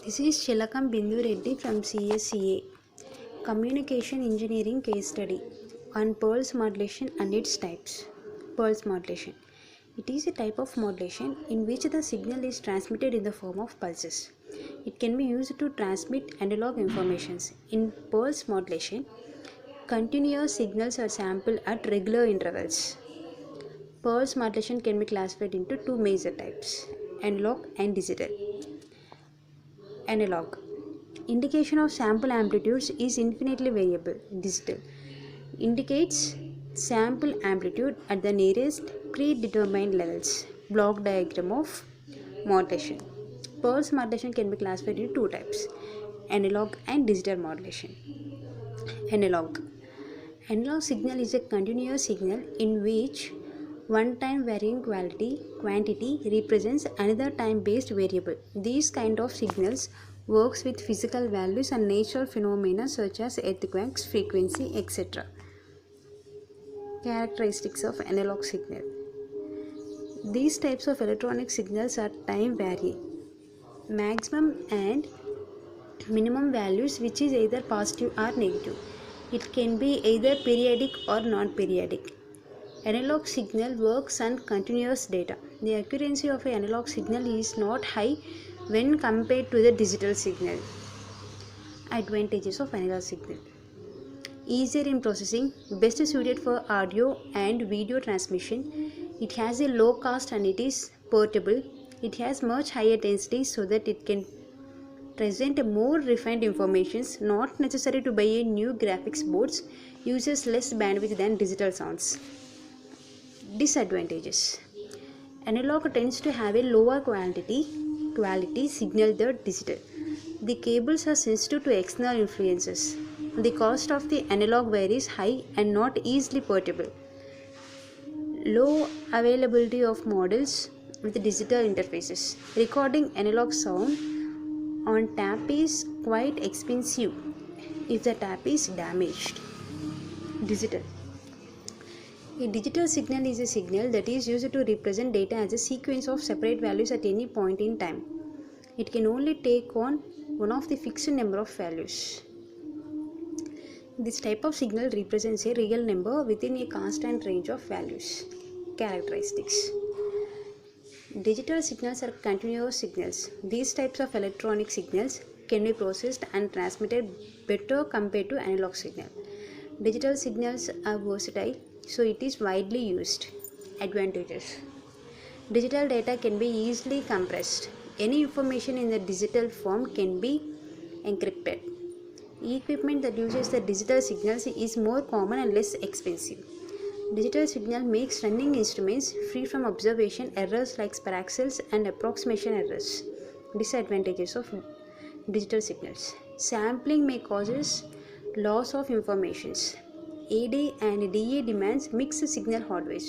This is Chilakam Bindu Reddy from CSCA. Communication Engineering Case Study on pulse modulation and its types. Pulse modulation. It is a type of modulation in which the signal is transmitted in the form of pulses. It can be used to transmit analog informations. In pulse modulation, continuous signals are sampled at regular intervals. Pulse modulation can be classified into two major types: analog and digital. Analog. Indication of sample amplitudes is infinitely variable. Digital indicates sample amplitude at the nearest predetermined levels. Block diagram of modulation. Pulse modulation can be classified into two types: analog and digital modulation. Analog. Analog signal is a continuous signal in which one time varying quantity represents another time based variable. These kind of signals works with physical values and natural phenomena such as earthquakes, frequency, etc. Characteristics of analog signal. These types of electronic signals are time varying. Maximum and minimum values which is either positive or negative. It can be either periodic or non-periodic. Analog signal works on continuous data. The accuracy of an analog signal is not high when compared to the digital signal. Advantages of analog signal: easier in processing, best suited for audio and video transmission. It has a low cost and it is portable. It has much higher density so that it can present a more refined information. Not necessary to buy a new graphics boards. Uses less bandwidth than digital sounds. Disadvantages: analog tends to have a lower quality signal than digital. The cables are sensitive to external influences. The cost of the analog varies high and not easily portable. Low availability of models with digital interfaces. Recording analog sound on tap is quite expensive if the tap is damaged. Digital. A digital signal is a signal that is used to represent data as a sequence of separate values at any point in time. It can only take on one of the fixed number of values. This type of signal represents a real number within a constant range of values. Characteristics. Digital signals are continuous signals. These types of electronic signals can be processed and transmitted better compared to analog signal. Digital signals are versatile, so it is widely used. Advantages: digital data can be easily compressed. Any information in the digital form can be encrypted. Equipment that uses the digital signals is more common and less expensive. Digital signal makes running instruments free from observation errors like parallaxes and approximation errors. Disadvantages of digital signals: sampling may cause loss of information. AD and DA demands mixed signal hardware.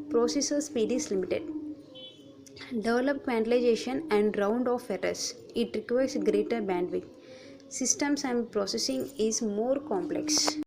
Processor speed is limited. Develop quantization and round off errors. It requires greater bandwidth. Systems and processing is more complex.